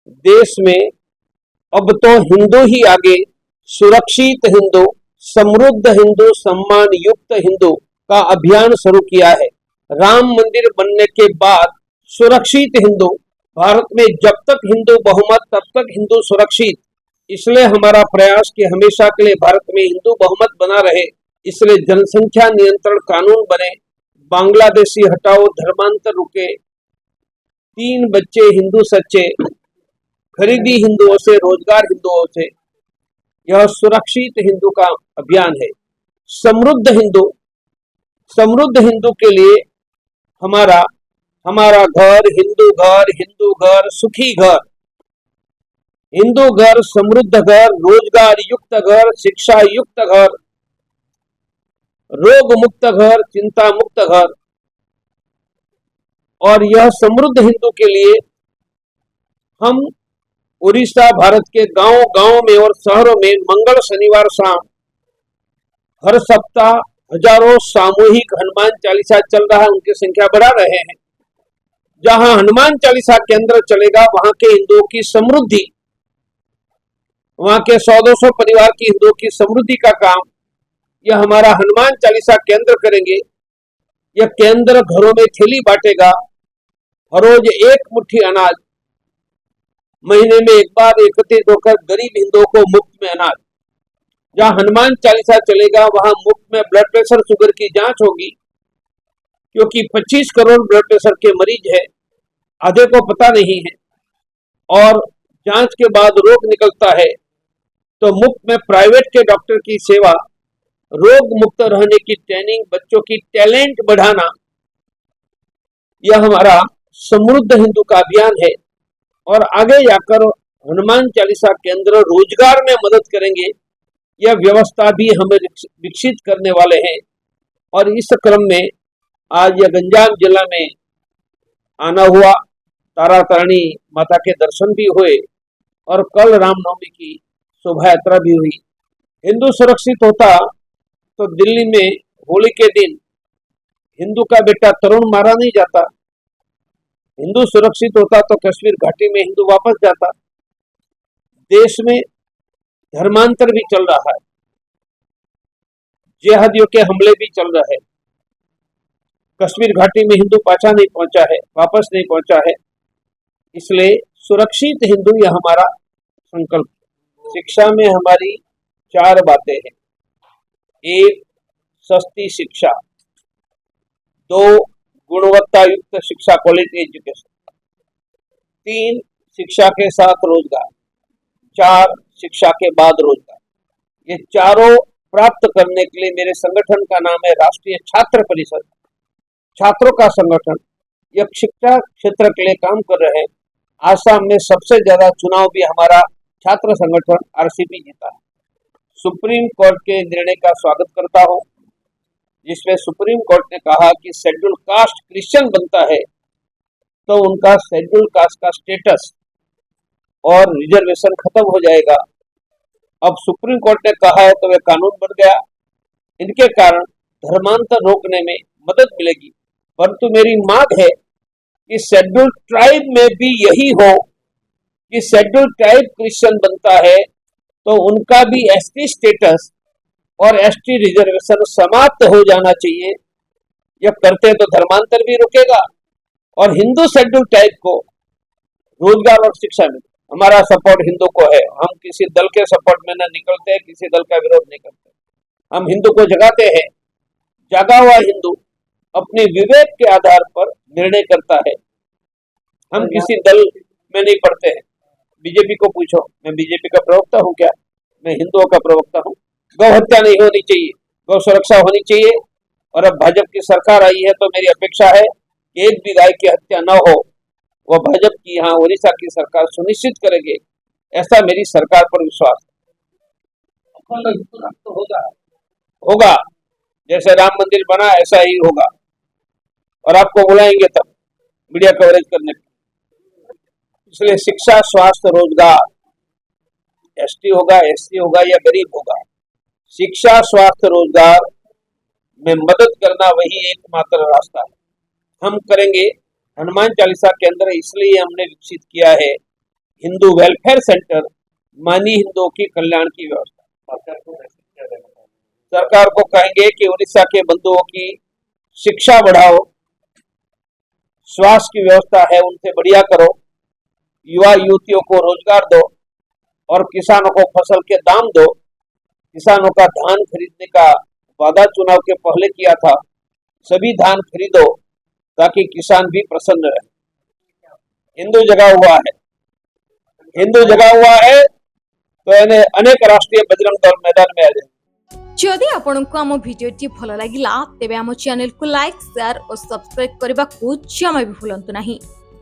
देश में अब तो हिंदू ही आगे, सुरक्षित हिंदू, समृद्ध हिंदू, सम्मान युक्त हिंदू का अभियान शुरू किया है। राम मंदिर बनने के बाद सुरक्षित हिंदू, भारत में जब तक हिंदू बहुमत तब तक हिंदू सुरक्षित, इसलिए हमारा प्रयास कि हमेशा के लिए भारत में हिंदू बहुमत बना रहे, इसलिए जनसंख्या नियंत्रण कानून बने, बांग्लादेशी हटाओ, धर्मांतर रुके, 3 बच्चे हिंदू सच्चे, खरीदी हिंदुओं से, रोजगार हिंदुओं से, यह सुरक्षित हिंदू का अभियान है। समृद्ध हिंदू, समृद्ध हिंदू के लिए हमारा हमारा घर, हिंदू घर, सुखी घर, हिंदू घर, समृद्ध घर, रोजगार युक्त घर, शिक्षा युक्त घर, रोग मुक्त घर, चिंता मुक्त घर। और यह समृद्ध हिंदू के लिए हम उड़ीसा, भारत के गांव गांव में और शहरों में मंगल शनिवार शाम हर सप्ताह हजारों सामूहिक हनुमान चालीसा चल रहा है, उनकी संख्या बढ़ा रहे हैं। जहां हनुमान चालीसा केंद्र चलेगा वहां के हिंदुओं की समृद्धि, वहां के 100-200 परिवार की हिंदुओं की समृद्धि का काम यह हमारा हनुमान चालीसा केंद्र करेंगे। यह केंद्र घरों में थैली बांटेगा, हर रोज 1 मुट्ठी अनाज, महीने में एक बार एकत्रित होकर गरीब हिंदुओं को मुफ्त में अनाज। जहां हनुमान चालीसा चलेगा वहां मुफ्त में ब्लड प्रेशर, शुगर की जांच होगी, क्योंकि 25 करोड़ ब्लड प्रेशर के मरीज है, आधे को पता नहीं है, और जांच के बाद रोग निकलता है तो मुफ्त में प्राइवेट के डॉक्टर की सेवा, रोग मुक्त रहने की ट्रेनिंग, बच्चों की टैलेंट बढ़ाना, यह हमारा समृद्ध हिंदू का अभियान है। और आगे जाकर हनुमान चालीसा केंद्र रोजगार में मदद करेंगे, यह व्यवस्था भी हमें विकसित करने वाले हैं। और इस क्रम में आज यह गंजाम जिला में आना हुआ, तारा तारणी माता के दर्शन भी हुए और कल रामनवमी की शोभा यात्रा भी हुई। हिंदू सुरक्षित होता तो दिल्ली में होली के दिन हिंदू का बेटा तरुण मारा नहीं जाता, हिंदू सुरक्षित होता तो कश्मीर घाटी में हिंदू वापस जाता। देश में धर्मांतर भी चल रहा है, जिहादियों के हमले भी चल रहे हैं, कश्मीर घाटी में हिंदू पाछा नहीं पहुंचा है, वापस नहीं पहुंचा है, इसलिए सुरक्षित हिंदू यह हमारा संकल्प। शिक्षा में हमारी 4 बातें हैं। 1, सस्ती शिक्षा, 2, गुणवत्ता युक्त शिक्षा, क्वालिटी एजुकेशन, 3, शिक्षा के साथ रोजगार, 4, शिक्षा के बाद रोजगार। ये चारों प्राप्त करने के लिए मेरे संगठन का नाम है राष्ट्रीय छात्र परिषद, छात्रों का संगठन। यह शिक्षा क्षेत्र के लिए काम कर रहे हैं। आसाम में सबसे ज्यादा चुनाव भी हमारा छात्र संगठन आरसीपी जीता है। सुप्रीम कोर्ट के निर्णय का स्वागत करता हूं, जिसमें सुप्रीम कोर्ट ने कहा कि शेड्यूल कास्ट क्रिश्चियन बनता है तो उनका शेड्यूल कास्ट का स्टेटस और रिजर्वेशन खत्म हो जाएगा। अब सुप्रीम कोर्ट ने कहा है तो वह कानून बन गया, इनके कारण धर्मांतर रोकने में मदद मिलेगी। परंतु मेरी मांग है कि शेड्यूल ट्राइब में भी यही हो कि शेड्यूल ट्राइब क्रिश्चियन बनता है तो उनका भी एसटी स्टेटस और एसटी रिजर्वेशन समाप्त हो जाना चाहिए। यह करते तो धर्मांतर भी रुकेगा और हिंदू शेड्यूल ट्राइब को रोजगार और शिक्षा मिले। हमारा सपोर्ट हिंदू को है, हम किसी दल के सपोर्ट में न निकलते हैं, किसी दल का विरोध नहीं करते, हम हिंदू को जगाते हैं। जागा हुआ हिंदू अपने विवेक के आधार पर निर्णय करता है। हम किसी दल में नहीं पड़ते हैं। बीजेपी को पूछो, मैं बीजेपी का प्रवक्ता हूं क्या? मैं हिंदुओं का प्रवक्ता हूं। गौ हत्या नहीं होनी चाहिए, गौ सुरक्षा होनी चाहिए। और अब भाजपा की सरकार आई है तो मेरी अपेक्षा है कि एक भी गाय की हत्या न हो, वह भाजपा की यहाँ उड़ीसा की सरकार सुनिश्चित करेगी, ऐसा मेरी सरकार पर विश्वास है। तो होगा जैसे राम मंदिर बना ऐसा ही होगा, और आपको बुलाएंगे तब मीडिया कवरेज करने के। इसलिए शिक्षा, स्वास्थ्य, रोजगार, एसटी होगा, एससी होगा या गरीब होगा, शिक्षा, स्वास्थ्य, रोजगार में मदद करना वही एकमात्र रास्ता है। हम करेंगे। हनुमान चालीसा केंद्र इसलिए हमने विकसित किया है हिंदू वेलफेयर सेंटर, मानी हिंदुओं की कल्याण की व्यवस्था। सरकार को कहेंगे कि उड़ीसा के बंधुओं की शिक्षा बढ़ाओ, स्वास्थ्य की व्यवस्था है उनसे बढ़िया करो, युवा युवतियों को रोजगार दो और किसानों को फसल के दाम दो। किसानों का धान खरीदने का वादा चुनाव के पहले किया था, सभी धान खरीदो ताकि किसान भी प्रसन्न रहे। हिंदू जगा हुआ है, हिंदू जगा हुआ है तो अनेक राष्ट्रीय बजरंग दल मैदान में आ जाए। जदि आपंक आम भिडी भल लगा तेब आम चैनल को लाइक, शेयर और सब्सक्राइब करने को जमा भी भूलु नहीं।